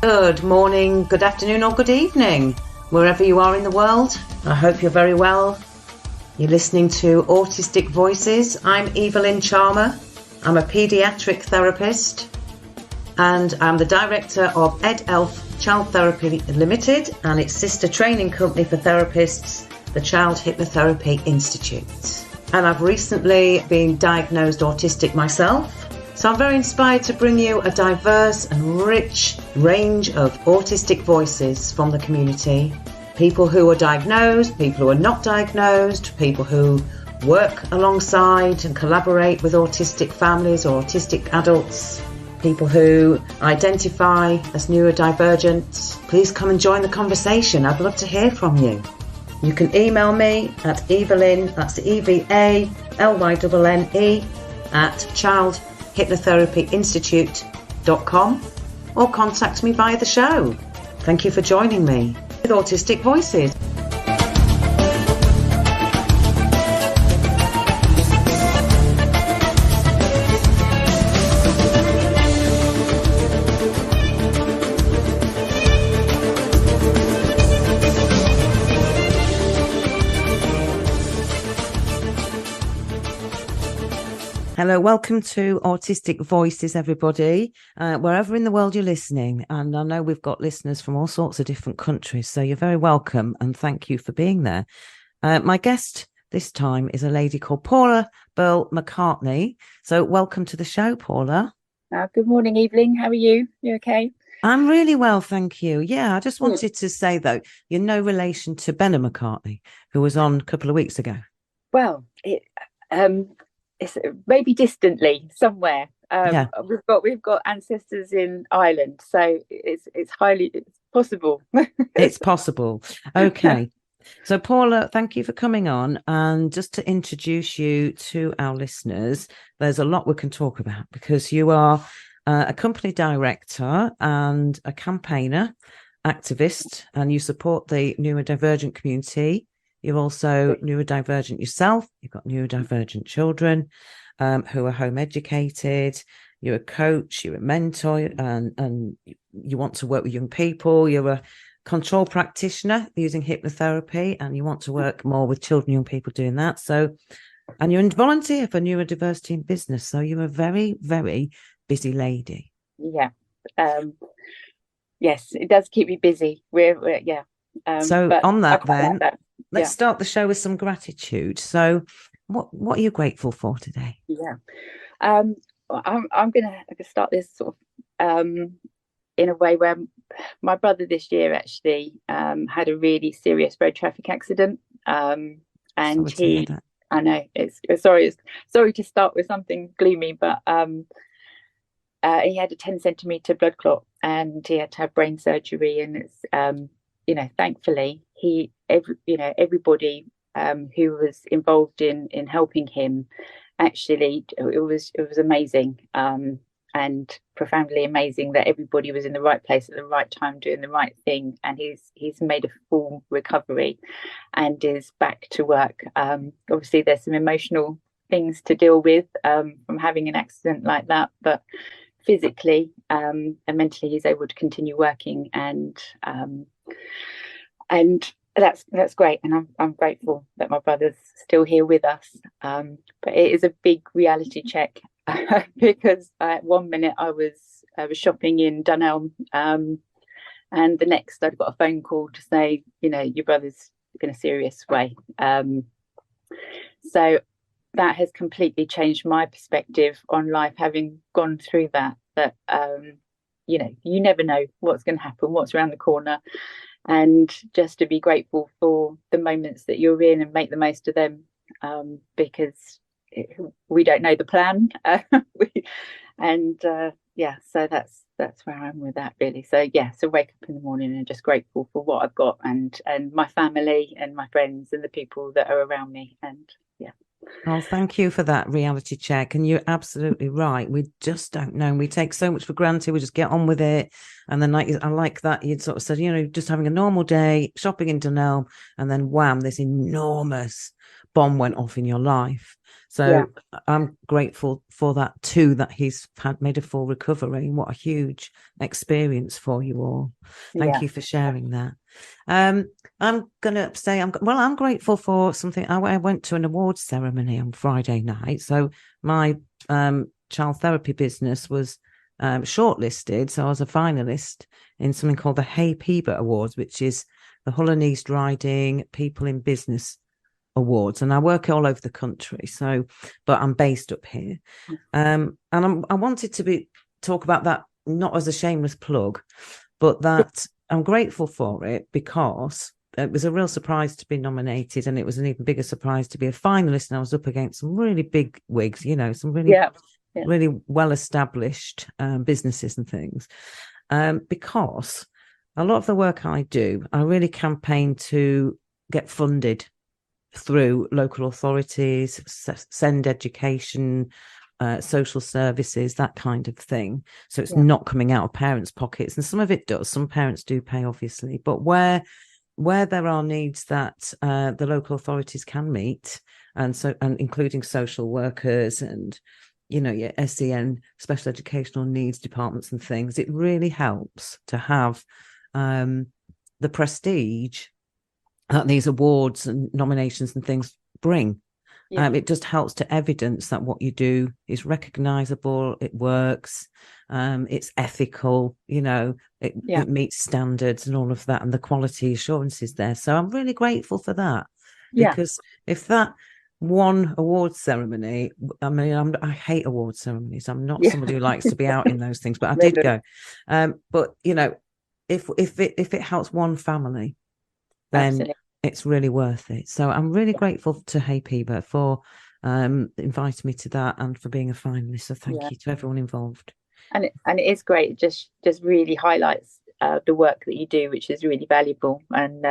Good morning, good afternoon, or good evening, wherever you are in the world. I hope you're very well. You're listening to Autistic Voices. I'm Evalynne Charmer. I'm a paediatric therapist and I'm the director of EdElf Child Therapy Limited and its sister training company for therapists, the Child Hypnotherapy Institute. And I've recently been diagnosed autistic myself. So I'm very inspired to bring you a diverse and rich range of autistic voices from the community. People who are diagnosed, people who are not diagnosed, people who work alongside and collaborate with autistic families or autistic adults, people who identify as neurodivergent. Please come and join the conversation. I'd love to hear from you. You can email me at Evalynne, that's EVALYNNE, at childhypnotherapyinstitute.com or contact me via the show. Thank you for joining me with Autistic Voices. Hello, welcome to Autistic Voices, everybody, wherever in the world you're listening. And I know we've got listeners from all sorts of different countries, so you're very welcome and thank you for being there. My guest this time is a lady called Paula Burl-McCartney. So welcome to the show, Paula. Good morning, Evelyn. How are you? You okay? I'm really well, thank you. Yeah, I just wanted to say, though, you're no relation to Benna McCartney, who was on a couple of weeks ago. Well, it's maybe distantly somewhere. We've got ancestors in Ireland, so it's possible. It's possible. Okay. So Paula, thank you for coming on. And just to introduce you to our listeners, there's a lot we can talk about because you are a company director and a campaigner, activist, and you support the neurodivergent community. You're also neurodivergent yourself. You've got neurodivergent children who are home educated. You're a coach, you're a mentor, and you want to work with young people. You're a control practitioner using hypnotherapy, and you want to work more with children, young people doing that. So, and you're a volunteer for neurodiversity in business. So you're a very, very busy lady. Yeah. Yes, it does keep me busy. So on that then, let's start the show with some gratitude. So what are you grateful for today? Yeah. I'm going to start this sort of in a way where my brother this year actually had a really serious road traffic accident. And I know it's sorry to start with something gloomy, but he had a 10 centimeter blood clot and he had to have brain surgery, and it's thankfully everybody who was involved in helping him, actually it was amazing and profoundly amazing that everybody was in the right place at the right time doing the right thing, and he's made a full recovery and is back to work. Obviously there's some emotional things to deal with from having an accident like that, but physically and mentally he's able to continue working, and that's great, and I'm grateful that my brother's still here with us. But it is a big reality check because at 1 minute I was shopping in Dunelm, and the next I'd got a phone call to say, your brother's in a serious way. So that has completely changed my perspective on life, having gone through that you never know what's going to happen, what's around the corner. And just to be grateful for the moments that you're in and make the most of them, because we don't know the plan. So that's where I'm with that, really. So wake up in the morning and just grateful for what I've got and my family and my friends and the people that are around me. And Oh, thank you for that reality check. And you're absolutely right. We just don't know. We take so much for granted. We just get on with it. And then I like that you'd sort of said, just having a normal day, shopping in Dunelm, and then wham, this enormous bomb went off in your life. So I'm grateful for that too, that he's made a full recovery. What a huge experience for you all. Thank you for sharing that. I'm going to say, I'm grateful for something. I went to an awards ceremony on Friday night. So my child therapy business was shortlisted. So I was a finalist in something called the Hey Peebert Awards, which is the Hull and East Riding People in Business Awards, and I work all over the country. So, but I'm based up here, and I wanted to talk about that not as a shameless plug, but that I'm grateful for it because it was a real surprise to be nominated, and it was an even bigger surprise to be a finalist. And I was up against some really big wigs, some really really well established businesses and things, because a lot of the work I do, I really campaign to get funded through local authorities, send education, social services, that kind of thing. So it's not coming out of parents' pockets. And some of it does. Some parents do pay, obviously. But where there are needs that the local authorities can meet, and including social workers and your SEN, special educational needs departments and things, it really helps to have the prestige that these awards and nominations and things bring. It just helps to evidence that what you do is recognizable, it works, it's ethical, it meets standards and all of that, and the quality assurance is there. So I'm really grateful for that, because if that one award ceremony, I hate award ceremonies. I'm not somebody who likes to be out in those things, but I did go. But if it helps one family, then it's really worth it. So I'm really grateful to Hey Peebert for inviting me to that and for being a finalist. So thank you to everyone involved. And it is great. It just really highlights the work that you do, which is really valuable. And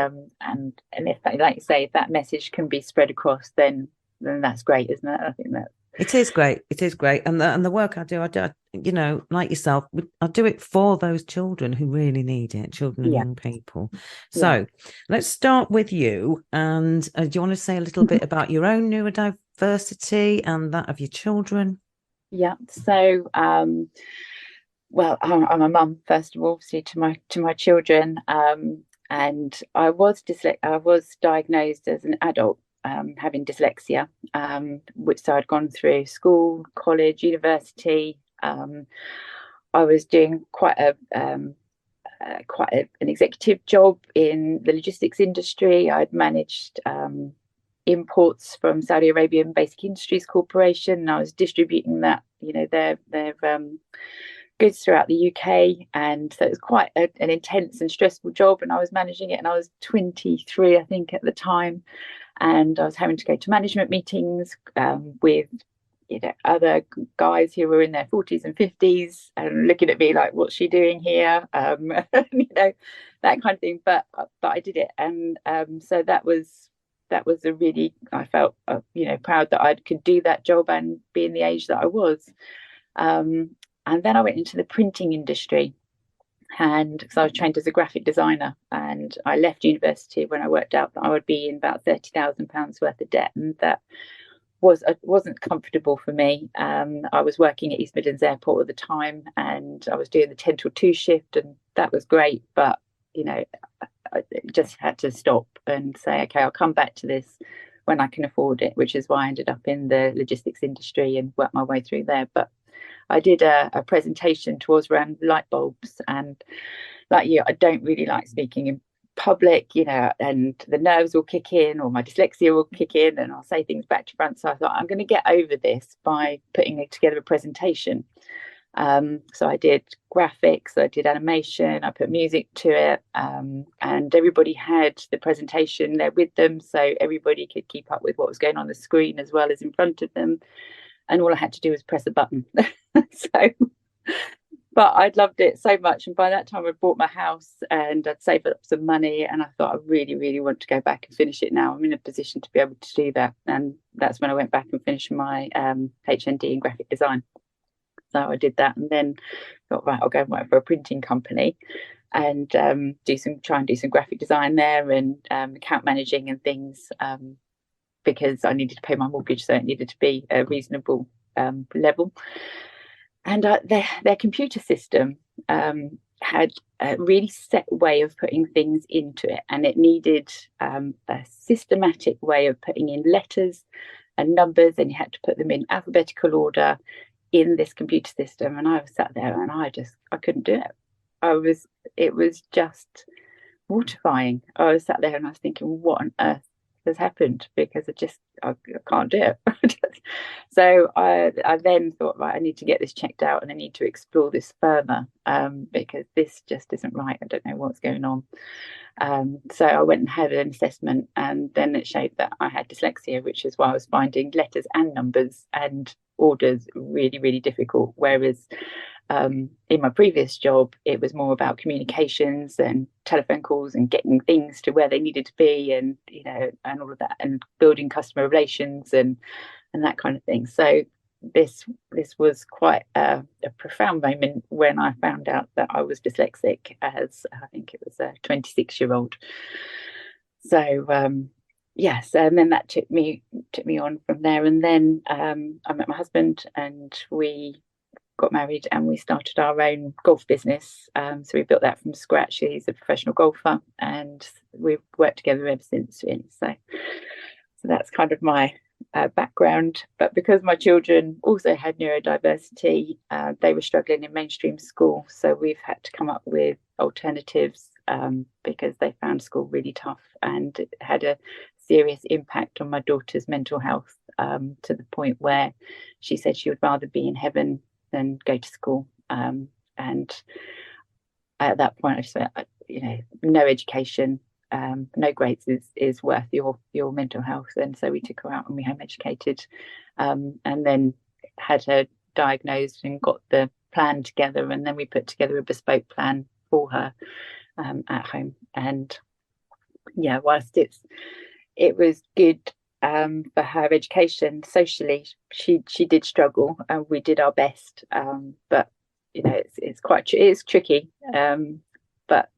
if, like you say, if that message can be spread across, then that's great, isn't it? I think that it is great. It is great. And the work I do, like yourself, I do it for those children who really need it, children and young people. So let's start with you. And do you want to say a little bit about your own neurodiversity and that of your children? Yeah. So, well, I'm a mum, first of all, obviously, to my children. And I was diagnosed as an adult having dyslexia, which so I'd gone through school, college, university. I was doing quite an executive job in the logistics industry. I'd managed imports from Saudi Arabian Basic Industries Corporation, and I was distributing that, their goods throughout the UK. And so it was quite an intense and stressful job, and I was managing it, and I was 23, I think, at the time. And I was having to go to management meetings with other guys who were in their 40s and 50s and looking at me like, what's she doing here? That kind of thing. But I did it. And so that was a really, I felt, proud that I could do that job and be in the age that I was. And then I went into the printing industry. And because I was trained as a graphic designer, and I left university when I worked out that I would be in about £30,000 worth of debt, and that wasn't comfortable for me. I was working at East Midlands Airport at the time, and I was doing the 10 till 2 shift, and that was great, but I just had to stop and say, okay, I'll come back to this when I can afford it, which is why I ended up in the logistics industry and worked my way through there. But I did a presentation towards around light bulbs, and like you, I don't really like speaking in public, and the nerves will kick in, or my dyslexia will kick in, and I'll say things back to front. So I thought, I'm going to get over this by putting together a presentation. So I did graphics, I did animation, I put music to it, and everybody had the presentation there with them, so everybody could keep up with what was going on the screen as well as in front of them. And all I had to do was press a button. But I'd loved it so much. And by that time, I'd bought my house and I'd saved up some money. And I thought, I really, really want to go back and finish it now. I'm in a position to be able to do that. And that's when I went back and finished my HND in graphic design. So I did that, and then thought, right, I'll go and work for a printing company and try and do some graphic design there, and account managing and things. because I needed to pay my mortgage, so it needed to be a reasonable level. And their computer system had a really set way of putting things into it, and it needed a systematic way of putting in letters and numbers, and you had to put them in alphabetical order in this computer system. And I was sat there and I couldn't do it. It was just mortifying. I was sat there and I was thinking, what on earth has happened? Because I can't do it. So I then thought, right, I need to get this checked out and I need to explore this further, because this just isn't right. I don't know what's going on. So I went and had an assessment, and then it showed that I had dyslexia, which is why I was finding letters and numbers and orders really, really difficult. Whereas in my previous job, it was more about communications and telephone calls and getting things to where they needed to be, and and all of that, and building customer relations and that kind of thing. So this was quite a profound moment when I found out that I was dyslexic, as I think it was a 26-year-old. So yes, and then that took me on from there. And then I met my husband, and we got married, and we started our own golf business. So we built that from scratch. He's a professional golfer, and we've worked together ever since, really. So that's kind of my background. But because my children also had neurodiversity, they were struggling in mainstream school, so we've had to come up with alternatives, because they found school really tough, and it had a serious impact on my daughter's mental health, to the point where she said she would rather be in heaven than go to school. And at that point I just went, no education, no grades is worth your mental health. And so we took her out and we home educated, and then had her diagnosed and got the plan together, and then we put together a bespoke plan for her at home. And yeah, whilst it was good for her education, socially she did struggle, and we did our best, but it's tricky, but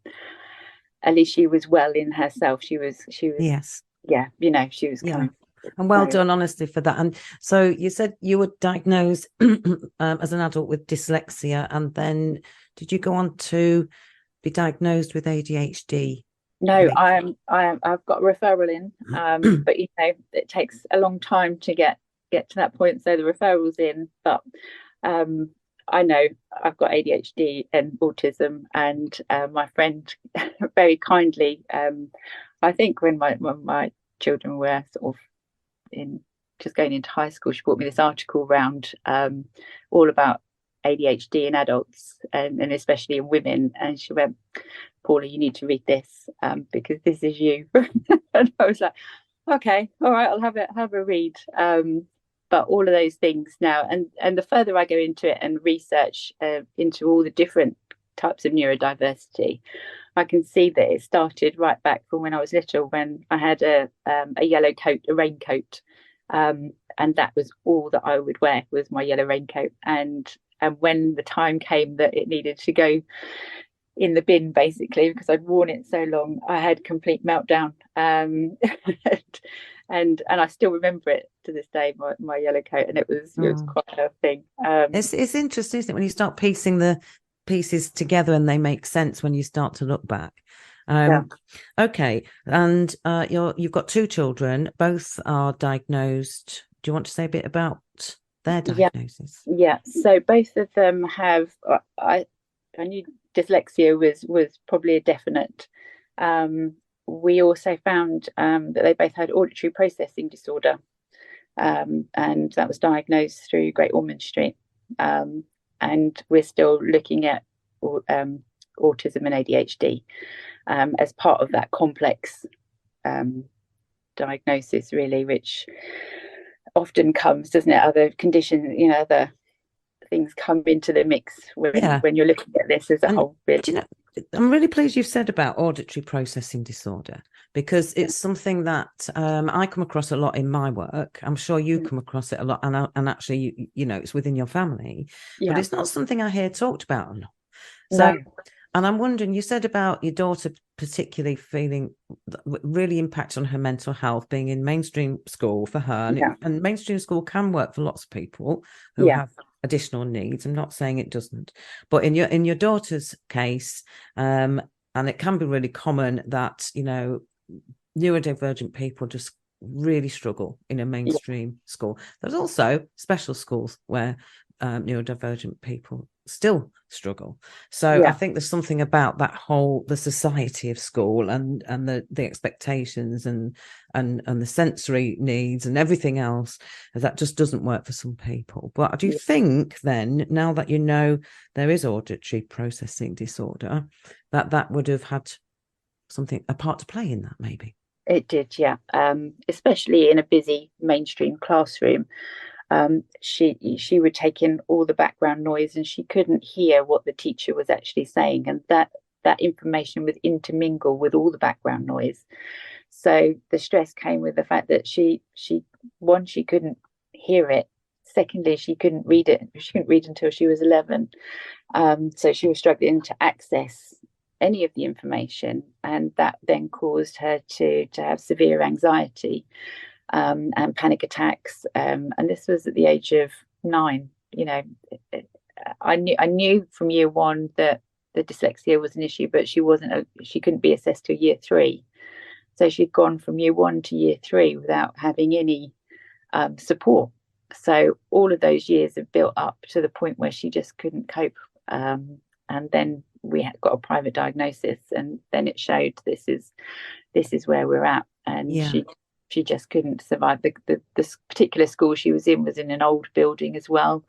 at least she was well in herself. She was yes, yeah, she was coming. And well done, honestly, for that. And so you said you were diagnosed as an adult with dyslexia, and then did you go on to be diagnosed with ADHD? No, I've got a referral in, but it takes a long time to get to that point. So the referral's in, but I know I've got ADHD and autism, and my friend very kindly, I think when my children were sort of just going into high school, she brought me this article round, all about ADHD in adults, and especially in women, and she went, Paula, you need to read this, because this is you. And I was like, okay, all right, I'll have a read. But all of those things now, and the further I go into it and research into all the different types of neurodiversity, I can see that it started right back from when I was little, when I had a yellow coat, a raincoat, and that was all that I would wear, was my yellow raincoat. And when the time came that it needed to go in the bin, basically, because I'd worn it so long, I had complete meltdown. And I still remember it to this day, my yellow coat, and it was quite a thing. It's interesting, isn't it, when you start piecing the pieces together and they make sense when you start to look back. Okay, and you've got two children, both are diagnosed. Do you want to say a bit about their diagnosis? Yeah. So both of them have. I knew dyslexia was probably a definite. We also found that they both had auditory processing disorder, and that was diagnosed through Great Ormond Street. And we're still looking at autism and ADHD as part of that complex diagnosis, really, which often comes, doesn't it? Other conditions, other things come into the mix when you're looking at this as a whole. Really. I'm really pleased you've said about auditory processing disorder, because it's something that I come across a lot in my work. I'm sure you come across it a lot, and actually, it's within your family, but it's not something I hear talked about a lot. So And I'm wondering, you said about your daughter particularly feeling really impact on her mental health, being in mainstream school for her. And mainstream school can work for lots of people who have additional needs. I'm not saying it doesn't. But in your daughter's case, and it can be really common that, you know, neurodivergent people just really struggle in a mainstream school. There's also special schools where neurodivergent people still struggle. So I think there's something about that whole, the society of school and the expectations and the sensory needs and everything else that just doesn't work for some people. But do you think then, now that you know there is auditory processing disorder, that would have had a part to play in that? Maybe it did, especially in a busy mainstream classroom. She would take in all the background noise and she couldn't hear what the teacher was actually saying, and that information would intermingle with all the background noise. So the stress came with the fact that she couldn't hear it. Secondly, she couldn't read it. She couldn't read until she was 11. So she was struggling to access any of the information, and that then caused her to have severe anxiety. And panic attacks, and this was at the age of 9. You know, I knew from year 1 that the dyslexia was an issue, but she couldn't be assessed till year 3. So she'd gone from year 1 to year 3 without having any support. So all of those years have built up to the point where she just couldn't cope. And then we got a private diagnosis, and then it showed this is where we're at, and she just couldn't survive. This particular school she was in an old building as well.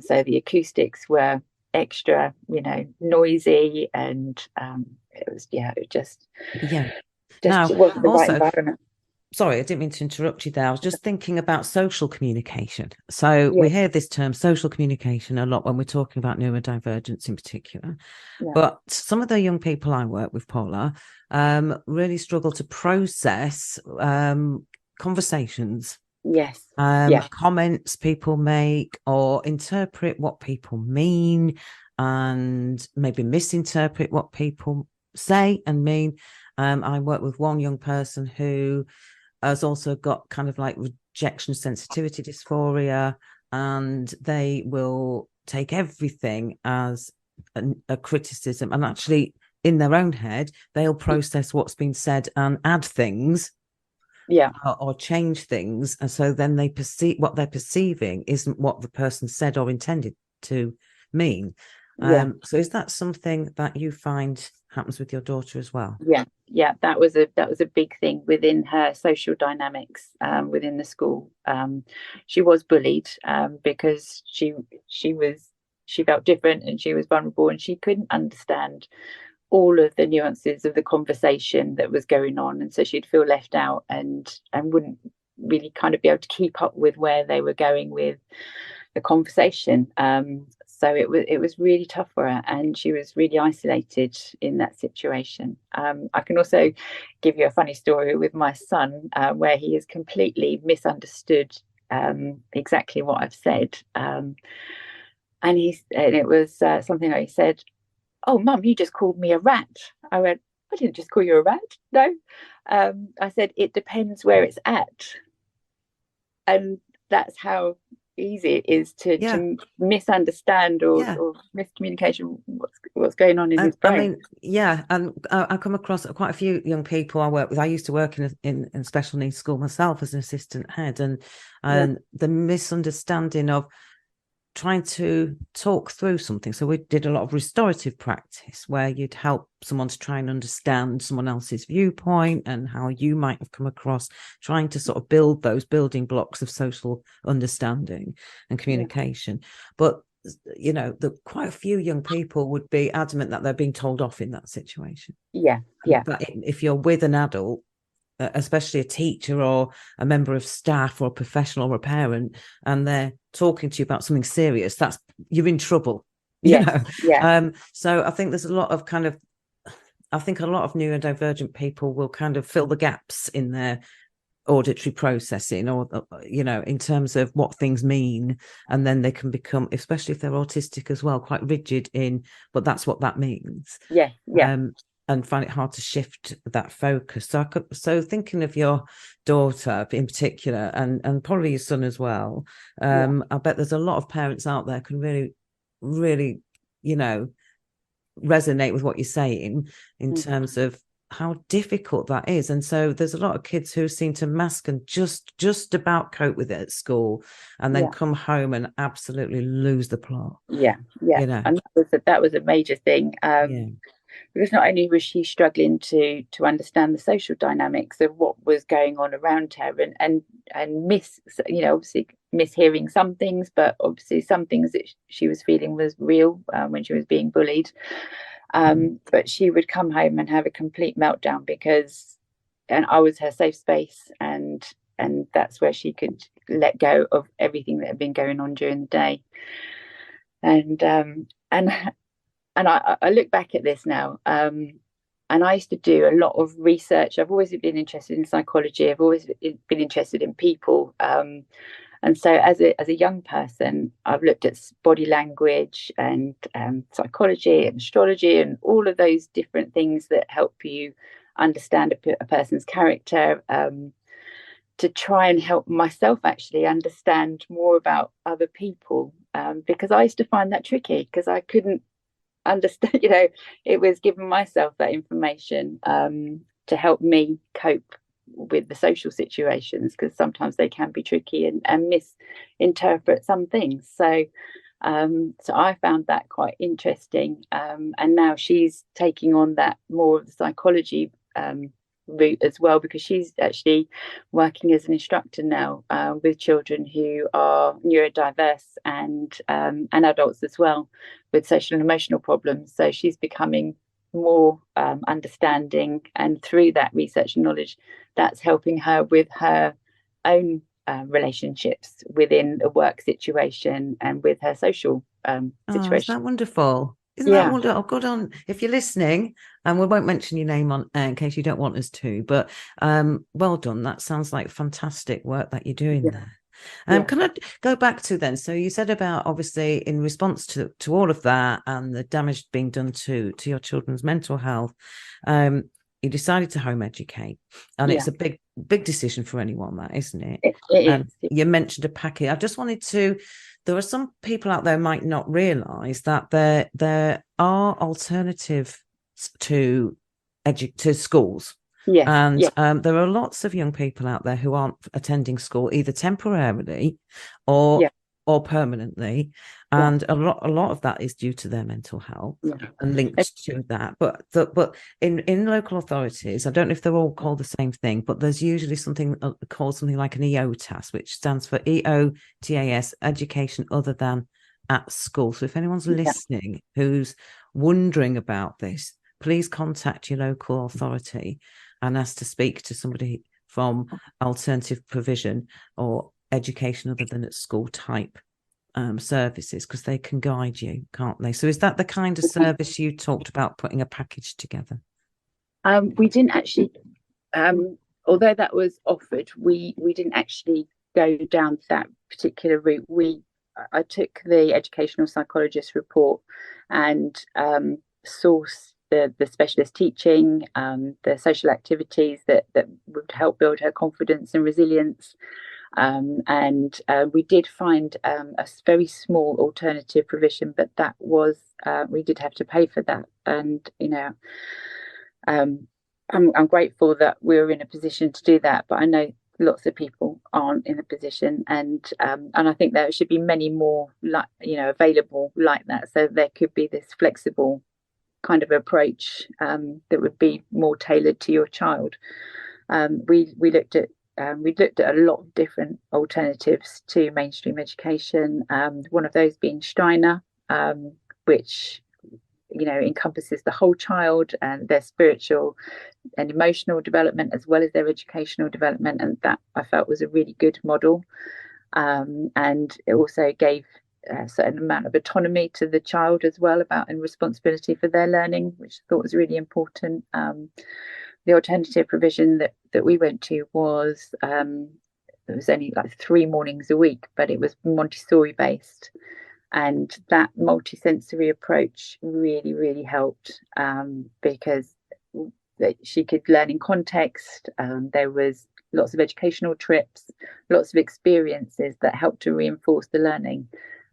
So the acoustics were extra, noisy, and it was just wasn't the right environment. Sorry, I didn't mean to interrupt you there. I was just thinking about social communication. So we hear this term social communication a lot when we're talking about neurodivergence in particular. But some of the young people I work with, Paula, really struggle to process conversations. Comments people make, or interpret what people mean, and maybe misinterpret what people say and mean. I work with one young person who has also got kind of like rejection sensitivity dysphoria, and they will take everything as a criticism, and actually in their own head they'll process what's been said and add things or change things, and so then they perceive what they're perceiving isn't what the person said or intended to mean. So is that something that you find happens with your daughter as well? That was a big thing within her social dynamics within the school. She was bullied because she felt different and she was vulnerable, and she couldn't understand all of the nuances of the conversation that was going on, and so she'd feel left out and wouldn't really kind of be able to keep up with where they were going with the conversation. So it was really tough for her, and she was really isolated in that situation. I can also give you a funny story with my son, where he has completely misunderstood exactly what I've said. And it was something like he said, "Oh, Mum, you just called me a rat." I went, "I didn't just call you a rat. No." I said, "It depends where it's at." And that's how easy it is to misunderstand or miscommunication what's going on in his brain. And I come across quite a few young people I work with. I used to work in special needs school myself as an assistant head, and the misunderstanding of trying to talk through something. So we did a lot of restorative practice where you'd help someone to try and understand someone else's viewpoint and how you might have come across, trying to sort of build those building blocks of social understanding and communication. But quite a few young people would be adamant that they're being told off in that situation. But if you're with an adult, especially a teacher or a member of staff or a professional or a parent, and they're talking to you about something serious, you're in trouble. So I think there's a lot of a lot of neurodivergent people will kind of fill the gaps in their auditory processing, or in terms of what things mean, and then they can become, especially if they're autistic as well, quite rigid in, but that's what that means. And find it hard to shift that focus. So thinking of your daughter in particular, and probably your son as well, I bet there's a lot of parents out there can really, really, resonate with what you're saying in terms of how difficult that is. And so there's a lot of kids who seem to mask and just about cope with it at school, and then come home and absolutely lose the plot. And that was a major thing. Because not only was she struggling to understand the social dynamics of what was going on around her, and obviously mishearing some things, but obviously some things that she was feeling was real when she was being bullied. But she would come home and have a complete meltdown and I was her safe space, and that's where she could let go of everything that had been going on during the day. And I look back at this now, and I used to do a lot of research. I've always been interested in psychology. I've always been interested in people. And so as a young person, I've looked at body language and psychology and astrology and all of those different things that help you understand a person's character, to try and help myself actually understand more about other people, because I used to find that tricky because I couldn't understand, it was giving myself that information to help me cope with the social situations, because sometimes they can be tricky and misinterpret some things. So I found that quite interesting, and now she's taking on that more of the psychology route as well, because she's actually working as an instructor now with children who are neurodiverse and adults as well with social and emotional problems. So she's becoming more understanding, and through that research and knowledge, that's helping her with her own relationships within a work situation and with her social situation. Is that wonderful? Isn't that wonderful? Oh, good on. If you're listening, and we won't mention your name on air in case you don't want us to, but well done. That sounds like fantastic work that you're doing there. Can I go back to then? So you said about, obviously, in response to all of that and the damage being done to your children's mental health, you decided to home educate, and it's a big decision for anyone, that, isn't it? It is. You mentioned a package. I just wanted to. There are some people out there who might not realise that there are alternatives to schools. There are lots of young people out there who aren't attending school either temporarily or permanently, and a lot of that is due to their mental health and linked to that. But in local authorities, I don't know if they're all called the same thing, but there's usually something called something like an EOTAS, which stands for EOTAS, education other than at school. So if anyone's listening who's wondering about this, please contact your local authority and ask to speak to somebody from alternative provision or education other than at school type services, because they can guide you, can't they? So is that the kind of service you talked about, putting a package together? We didn't actually, although that was offered, we didn't actually go down that particular route. I took the educational psychologist report and sourced the specialist teaching, the social activities that would help build her confidence and resilience. And we did find a very small alternative provision, but that was we did have to pay for that. And I'm grateful that we were in a position to do that, but I know lots of people aren't in a position, and I think there should be many more available like that, so there could be this flexible kind of approach that would be more tailored to your child. We looked at a lot of different alternatives to mainstream education. One of those being Steiner, which encompasses the whole child and their spiritual and emotional development as well as their educational development, and that I felt was a really good model. And it also gave a certain amount of autonomy to the child as well and responsibility for their learning, which I thought was really important. the alternative provision that we went to was it was only like 3 mornings a week, but it was Montessori based, and that multisensory approach really, really helped, because she could learn in context. There was lots of educational trips, lots of experiences that helped to reinforce the learning.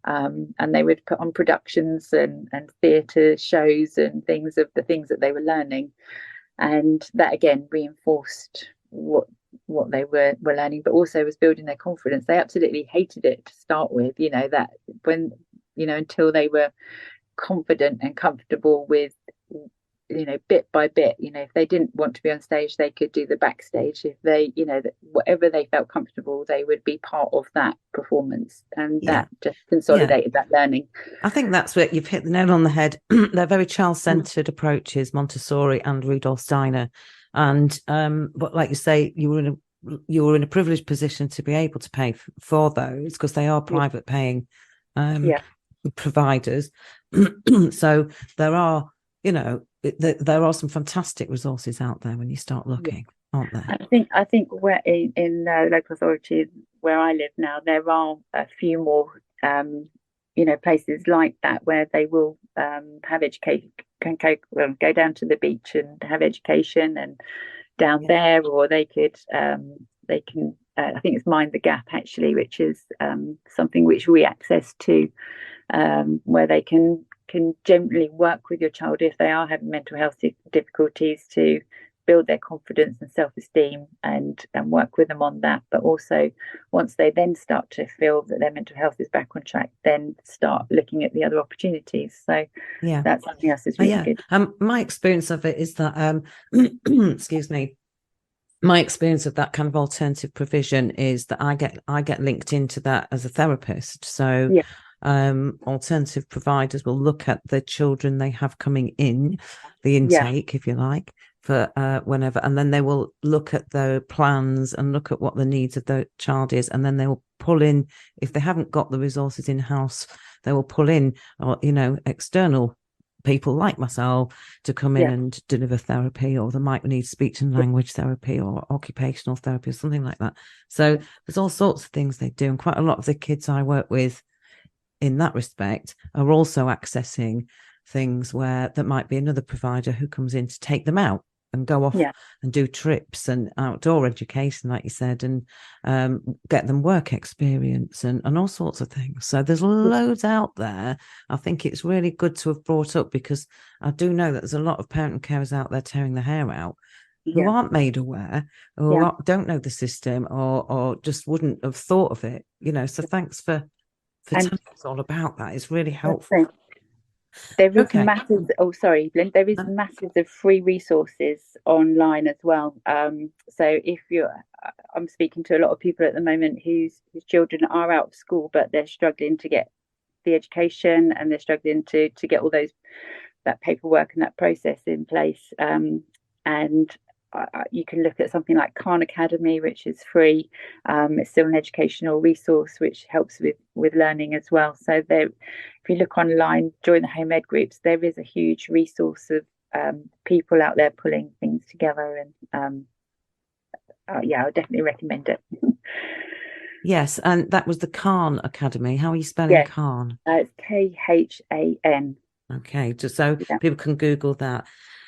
And they would put on productions and theatre shows and things of the things that they were learning, and that again reinforced what they were learning, but also was building their confidence. They absolutely hated it to start with, that when until they were confident and comfortable with, bit by bit, if they didn't want to be on stage, they could do the backstage. If they, whatever they felt comfortable, they would be part of that performance, and that just consolidated that learning. I think that's where you've hit the nail on the head. They're very child-centered approaches, Montessori and Rudolf Steiner, and but like you say, you were in a privileged position to be able to pay for those, because they are private paying providers. So there are, there are some fantastic resources out there when you start looking, aren't there? I think where in local authorities where I live now, there are a few more places like that where they will have education, can go down to the beach and have education and down there, or they can I think it's Mind the Gap actually, which is something which we access to, where they can generally work with your child if they are having mental health difficulties, to build their confidence and self-esteem and work with them on that. But also, once they then start to feel that their mental health is back on track, then start looking at the other opportunities. So that's something else that's really good. My experience of it is that excuse me, my experience of that kind of alternative provision is that I get linked into that as a therapist. So alternative providers will look at the children they have coming in, the intake, if you like, for whenever, and then they will look at the plans and look at what the needs of the child is, and then they will pull in, if they haven't got the resources in house, they will pull in, or external people like myself to come in and deliver therapy, or they might need speech and language therapy or occupational therapy or something like that. So there's all sorts of things they do, and quite a lot of the kids I work with in that respect are also accessing things where there might be another provider who comes in to take them out and go off and do trips and outdoor education, like you said, and get them work experience and all sorts of things. So there's loads out there. I think it's really good to have brought up, because I do know that there's a lot of parent and carers out there tearing their hair out who aren't made aware, or don't know the system, or just wouldn't have thought of it. So thanks for telling us all about that. It's really helpful. There is masses. Oh, sorry, Evalynne. There is masses of free resources online as well. So if I'm speaking to a lot of people at the moment whose children are out of school, but they're struggling to get the education, and they're struggling to get all that paperwork and that process in place. And you can look at something like Khan Academy, which is free. It's still an educational resource which helps with learning as well. So if you look online, join the home ed groups, there is a huge resource of people out there pulling things together, and I would definitely recommend it. Yes, and that was the Khan Academy. How are you spelling Khan? It's Khan. Okay, just so people can Google that.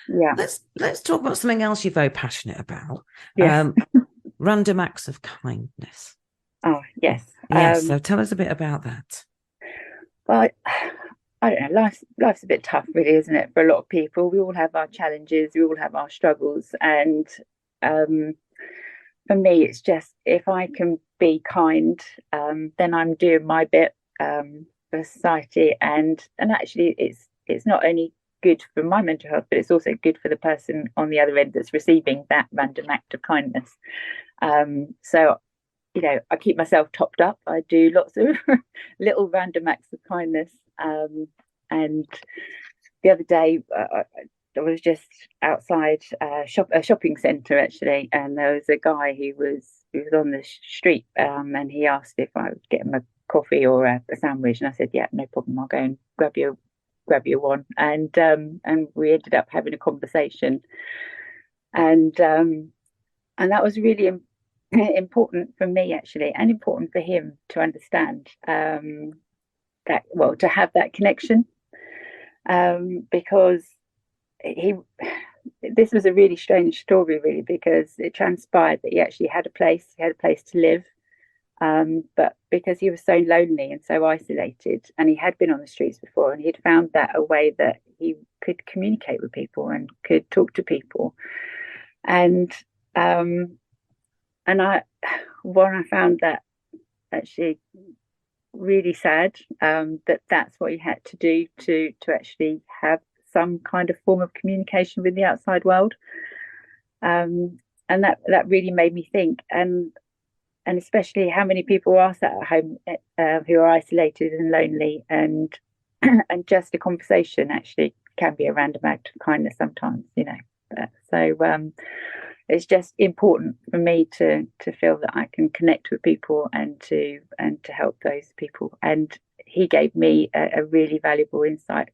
Let's talk about something else you're very passionate about. Random acts of kindness. Oh yes. So tell us a bit about that. Well, I don't know, life's a bit tough, really, isn't it, for a lot of people? We all have our challenges, we all have our struggles, and for me it's just, if I can be kind, then I'm doing my bit for society, and actually it's not only good for my mental health, but it's also good for the person on the other end that's receiving that random act of kindness. So I keep myself topped up. I do lots of little random acts of kindness, and the other day I was just outside a shopping centre actually, and there was a guy who was on the street, and he asked if I would get him a coffee or a sandwich, and I said, yeah, no problem, I'll go and grab you one, and we ended up having a conversation, And that was really important for me, actually, and important for him to understand, that, well, to have that connection, because this was a really strange story, really, because it transpired that he actually had a place to live, but because he was so lonely and so isolated, and he had been on the streets before, and he'd found that a way that he could communicate with people and could talk to people. And I, when I found that actually really sad, that's what he had to do to actually have some kind of form of communication with the outside world, and that really made me think, and especially how many people are sat at home who are isolated and lonely, and and just a conversation actually can be a random act of kindness sometimes, so it's just important for me to feel that I can connect with people and to help those people. And he gave me a really valuable insight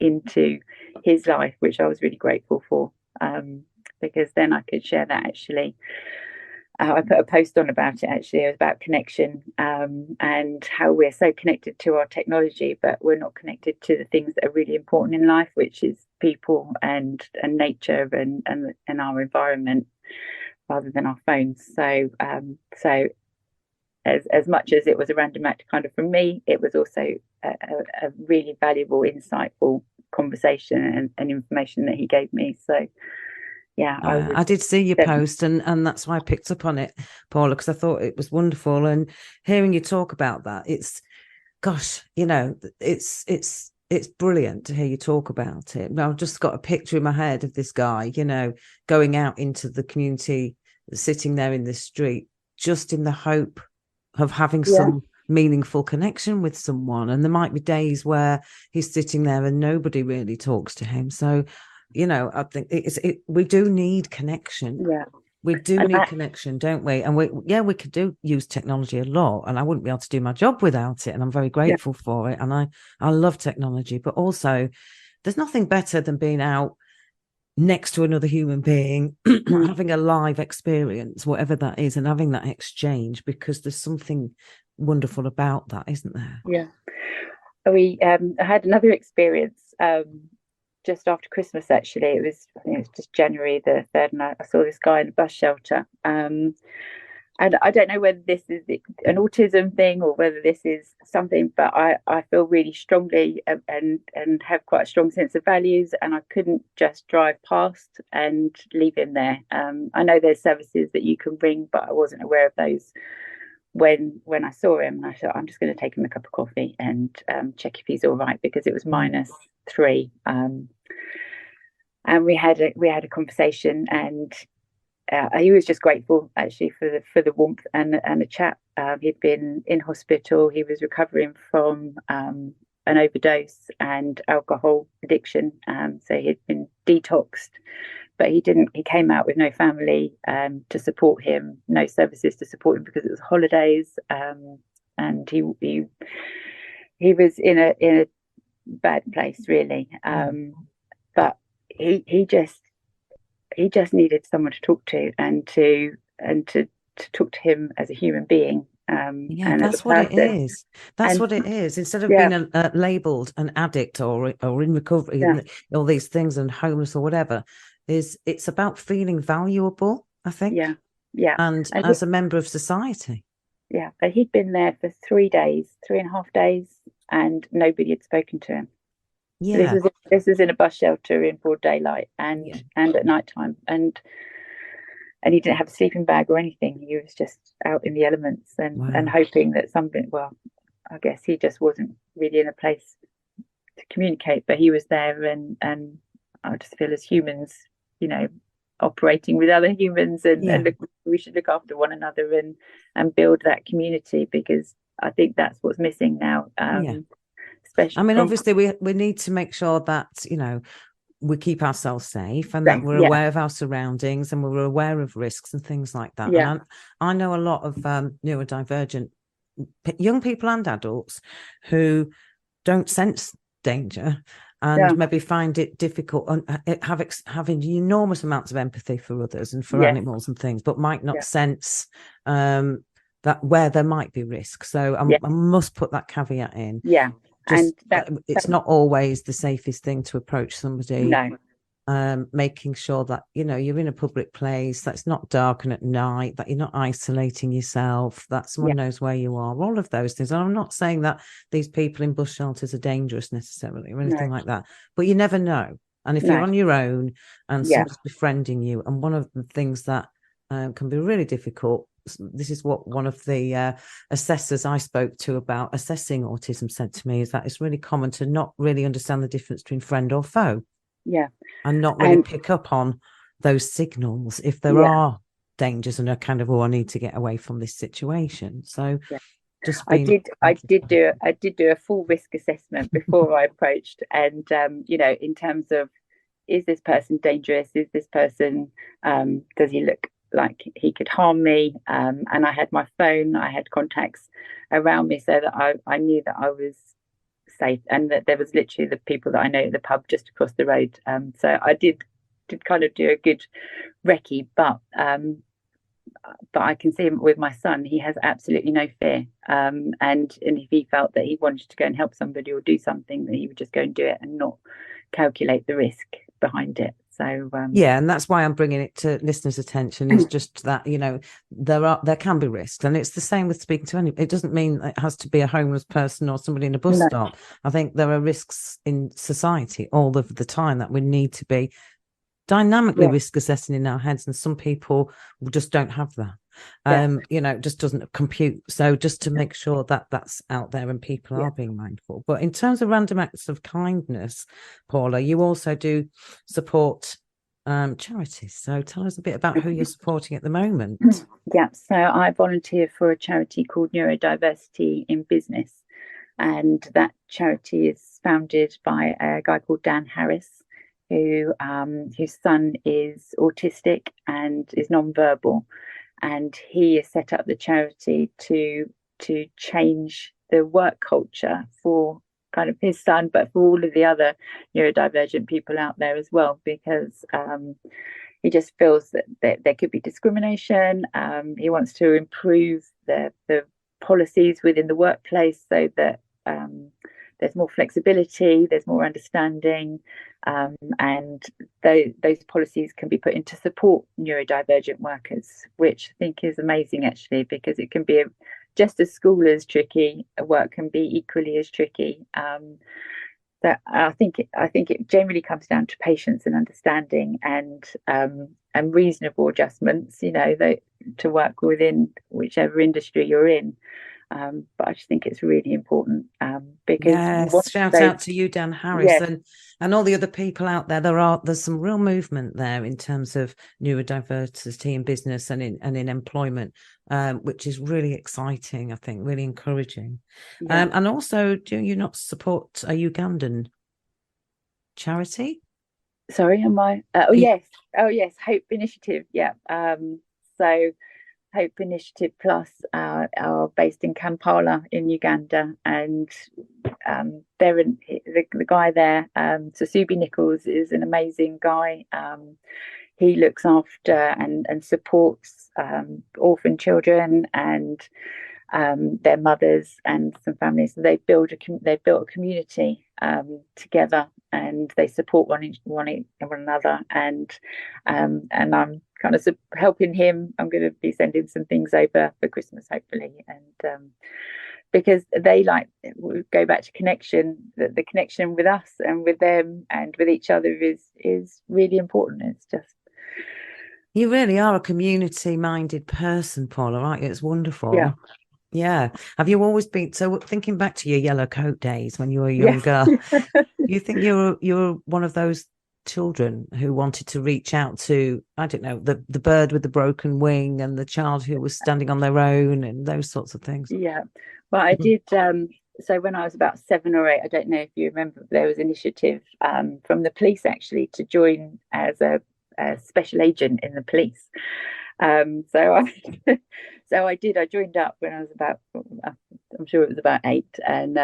into his life, which I was really grateful for, because then I could share that. Actually, I put a post on about it. Actually, it was about connection, and how we're so connected to our technology, but we're not connected to the things that are really important in life, which is people and nature and our environment, rather than our phones. So as much as it was a random act kind of from me, it was also a really valuable, insightful conversation and information that he gave me. So yeah, I did see your post, and that's why I picked up on it, Paula, because I thought it was wonderful. And hearing you talk about that, it's brilliant to hear you talk about it. I've just got a picture in my head of this guy, going out into the community, sitting there in the street, just in the hope of having some meaningful connection with someone. And there might be days where he's sitting there and nobody really talks to him. So, I think we do need connection. Yeah. We do need connection, don't we? And we could use technology a lot, and I wouldn't be able to do my job without it. And I'm very grateful for it. And I love technology, but also there's nothing better than being out next to another human being, having a live experience, whatever that is, and having that exchange, because there's something wonderful about that, isn't there? Yeah. We had another experience just after Christmas. Actually, I think it was just January the 3rd, and I saw this guy in a bus shelter, and I don't know whether this is an autism thing or whether this is something, but I feel really strongly and have quite a strong sense of values, and I couldn't just drive past and leave him there. I know there's services that you can ring, but I wasn't aware of those when I saw him, and I thought, I'm just going to take him a cup of coffee and check if he's all right, because it was -3, and we had a conversation, and he was just grateful actually for the warmth and the chat. He'd been in hospital. He was recovering from an overdose and alcohol addiction, so he'd been detoxed, but he came out with no family to support him, no services to support him, because it was holidays, and he was in a bad place, really, but he just needed someone to talk to, and to talk to him as a human being. And that's what it is. That's what it is. Instead of being labelled an addict or in recovery, and all these things, and homeless or whatever, it's about feeling valuable, I think. And as a member of society. Yeah, but he'd been there for 3.5 days, and nobody had spoken to him. Yeah, this was in a bus shelter in broad daylight, and at night time, and he didn't have a sleeping bag or anything. He was just out in the elements, and hoping that something. Well, I guess he just wasn't really in a place to communicate, but he was there, and I just feel as humans, operating with other humans, and we should look after one another and build that community, because I think that's what's missing now. I mean, obviously, we need to make sure that, we keep ourselves safe, and that we're aware of our surroundings, and we're aware of risks and things like that. Yeah. And I know a lot of neurodivergent young people and adults who don't sense danger, and maybe find it difficult and having enormous amounts of empathy for others and for animals and things, but might not sense that where there might be risk. So I must put that caveat in. Yeah. Just, and it's not always the safest thing to approach somebody. No. Making sure that, you know, you're in a public place, that's not dark and at night, that you're not isolating yourself, that someone knows where you are, all of those things. And I'm not saying that these people in bush shelters are dangerous necessarily or anything like that, but you never know. And if you're on your own and someone's befriending you, and one of the things that can be really difficult, this is what one of the assessors I spoke to about assessing autism said to me, is that it's really common to not really understand the difference between friend or foe. And not really pick up on those signals if there are dangers and are kind of, I need to get away from this situation. So just I did do a full risk assessment before I approached, and you know, in terms of, is this person dangerous? Is this person does he look like he could harm me? And I had my phone, I had contacts around me so that I knew that I was safe, and that there was literally the people that I know at the pub just across the road. So I did kind of do a good recce, but I can see him with my son, he has absolutely no fear. And if he felt that he wanted to go and help somebody or do something, that he would just go and do it and not calculate the risk behind it. So and that's why I'm bringing it to listeners' attention, is just that, you know, there can be risks, and it's the same with speaking to anyone. It doesn't mean it has to be a homeless person or somebody in a bus stop. I think there are risks in society all of the time that we need to be dynamically risk assessing in our heads, and some people just don't have that. You know, it just doesn't compute. So just to make sure that that's out there and people are being mindful. But in terms of random acts of kindness, Paula, you also do support charities. So tell us a bit about who you're supporting at the moment. So I volunteer for a charity called Neurodiversity in Business, and that charity is founded by a guy called Dan Harris, who whose son is autistic and is non-verbal, and he has set up the charity to change the work culture for kind of his son, but for all of the other neurodivergent people out there as well, because he just feels that there could be discrimination. He wants to improve the policies within the workplace so that there's more flexibility, there's more understanding, and those policies can be put in to support neurodivergent workers, which I think is amazing, actually, because it can be just as school is tricky, work can be equally as tricky. So I think it generally comes down to patience and understanding, and reasonable adjustments, you know, to work within whichever industry you're in. But I just think it's really important, because shout out to you, Dan Harris, and all the other people out there. There's some real movement there in terms of neurodiversity in business and in employment, which is really exciting. I think really encouraging. And also, do you not support a Ugandan charity? Sorry, am I? Yes, Hope Initiative. So Hope Initiative Plus are based in Kampala in Uganda, and they're the guy there, Susubi Nichols, is an amazing guy. He looks after and supports orphan children and their mothers and some families. So they've built a community together, and they support one another. And I'm kind of helping him. I'm going to be sending some things over for Christmas, hopefully, and because they go back to connection. The connection with us and with them and with each other is really important. It's just, you really are a community-minded person, Paula, aren't you? It's wonderful. Yeah. Have you always been, so thinking back to your yellow coat days when you were younger, you think you're one of those children who wanted to reach out to, I don't know, the bird with the broken wing and the child who was standing on their own and those sorts of things? Yeah. Well, I did. So when I was about 7 or 8, I don't know if you remember, there was an initiative from the police actually to join as a special agent in the police. So So I did. I joined up when I was about, I'm sure it was about 8, and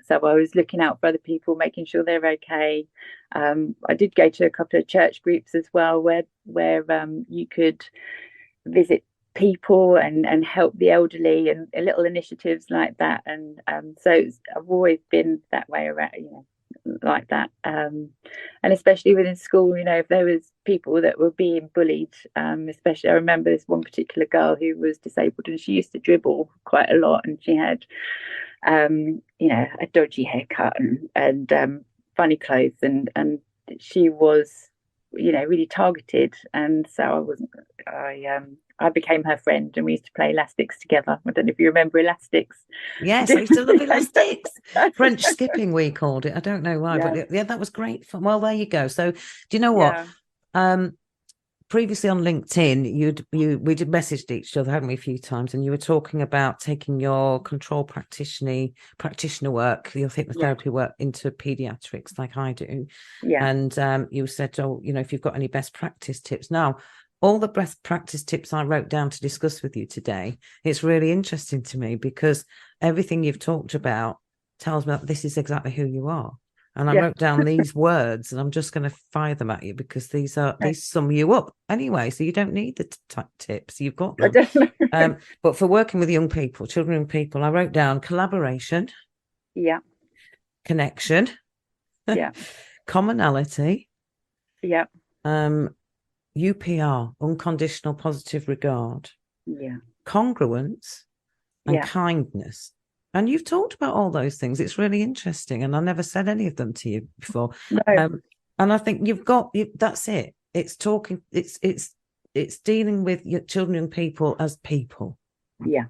so I was looking out for other people, making sure they're okay. I did go to a couple of church groups as well, where you could visit people and help the elderly, and little initiatives like that. And so I've always been that way around, like that. And especially within school, if there was people that were being bullied, especially I remember this one particular girl who was disabled, and she used to dribble quite a lot, and she had a dodgy haircut and funny clothes, and she was really targeted. And so I became her friend, and we used to play elastics together. I don't know if you remember elastics. Yes, I used to love elastics. French skipping, we called it. I don't know why, but yeah, that was great fun. Well, there you go. So, do you know what? Previously on LinkedIn, we did messaged each other, hadn't we, a few times, and you were talking about taking your control practitioner work, your hypnotherapy work, into pediatrics, like I do. Yeah. And you said, if you've got any best practice tips. Now, all the best practice tips I wrote down to discuss with you today, it's really interesting to me, because everything you've talked about tells me that this is exactly who you are. And I wrote down these words, and I'm just going to fire them at you, because these sum you up anyway. So you don't need the tips, you've got them. But for working with young people, children and people, I wrote down collaboration, connection, commonality, UPR, unconditional positive regard, congruence, and kindness. And you've talked about all those things. It's really interesting, and I never said any of them to you before. No. And I think that's it. It's talking. It's dealing with your children and people as people. Yeah,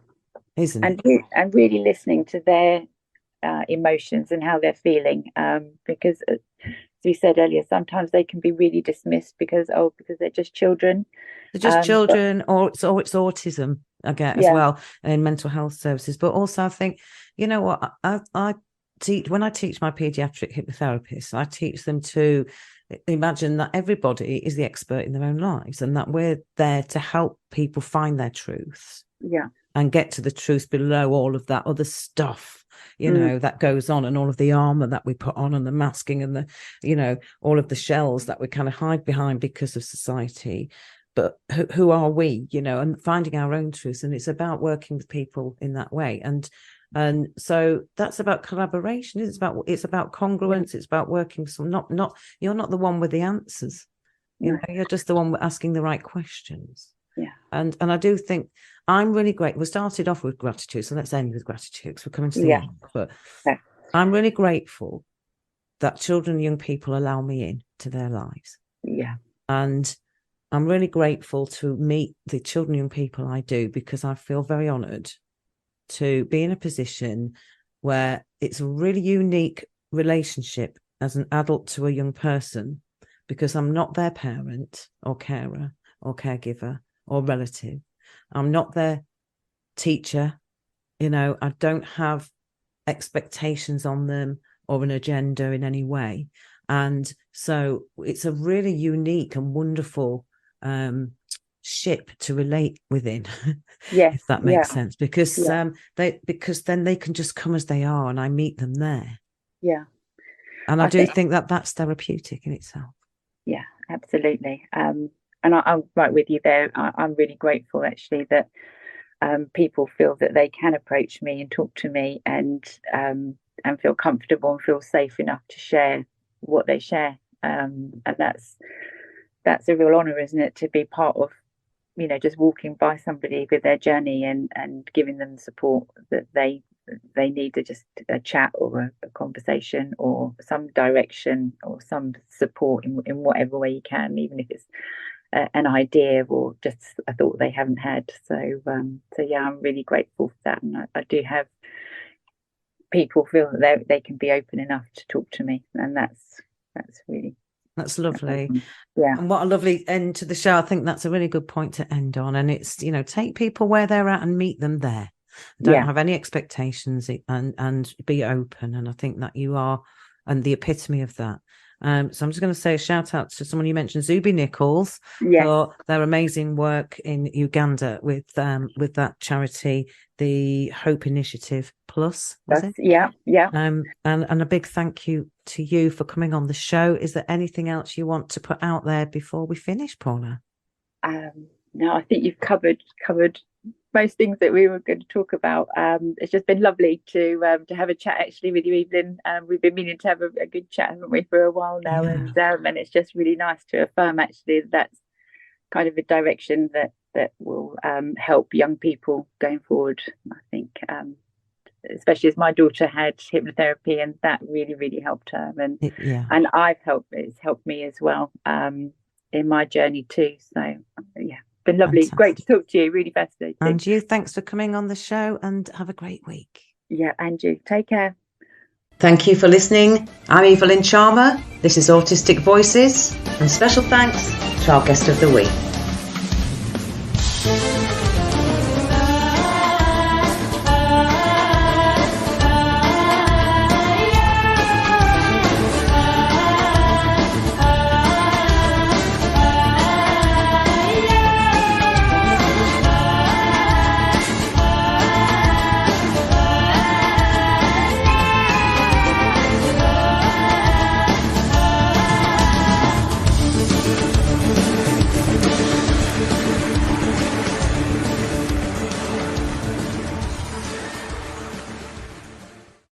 isn't it? And really listening to their emotions and how they're feeling, because as we said earlier, sometimes they can be really dismissed because they're just children. They're just children, or it's autism, I get as well, in mental health services. But also, I think, what I teach when I teach my pediatric hypnotherapists, I teach them to imagine that everybody is the expert in their own lives, and that we're there to help people find their truths, and get to the truth below all of that other stuff, that goes on, and all of the armor that we put on, and the masking, and the, all of the shells that we kind of hide behind because of society. But who are we, and finding our own truth. And it's about working with people in that way. And so that's about collaboration. It's about congruence. It's about working with some, not you're not the one with the answers. You're just the one asking the right questions. Yeah. And I do think I'm really grateful. We started off with gratitude, so let's end with gratitude, because we're coming to the end. But I'm really grateful that children and young people allow me into their lives. Yeah. And I'm really grateful to meet the children and young people I do, because I feel very honoured to be in a position where it's a really unique relationship as an adult to a young person, because I'm not their parent or carer or caregiver or relative. I'm not their teacher. I don't have expectations on them or an agenda in any way. And so it's a really unique and wonderful ship to relate within, if that makes sense, because because then they can just come as they are, and I meet them there. And I do think that that's therapeutic in itself. Yeah, absolutely. And I'm right with you there. I'm really grateful, actually, that people feel that they can approach me and talk to me, and feel comfortable and feel safe enough to share what they share. And that's a real honor, isn't it, to be part of, just walking by somebody with their journey and giving them the support that they need, to just a chat or a conversation or some direction or some support in whatever way you can, even if it's an idea or just a thought they haven't had. So yeah, I'm really grateful for that, and I do have people feel that they can be open enough to talk to me, and that's lovely. And what a lovely end to the show. I think that's a really good point to end on. And it's, take people where they're at and meet them there. Don't have any expectations, and be open. And I think that you are, and the epitome of that. So I'm just going to say a shout out to someone you mentioned, Zuby Nichols, Yes. for their amazing work in Uganda with that charity, the Hope Initiative Plus. Yeah. And a big thank you to you for coming on the show. Is there anything else you want to put out there before we finish, Paula? No, I think you've covered most things that we were going to talk about. It's just been lovely to have a chat actually with you, Evalynne. We've been meaning to have a good chat, haven't we, for a while now? Yeah. And it's just really nice to affirm actually that's kind of a direction that will help young people going forward. I think, especially as my daughter had hypnotherapy, and that really helped her, and it's helped me as well in my journey too. So yeah. Been lovely. Fantastic. Great to talk to you. Really fascinating. And you, thanks for coming on the show, and have a great week. Yeah, and you. Take care. Thank you for listening. I'm Evalynne Charmer. This is Autistic Voices, and special thanks to our guest of the week.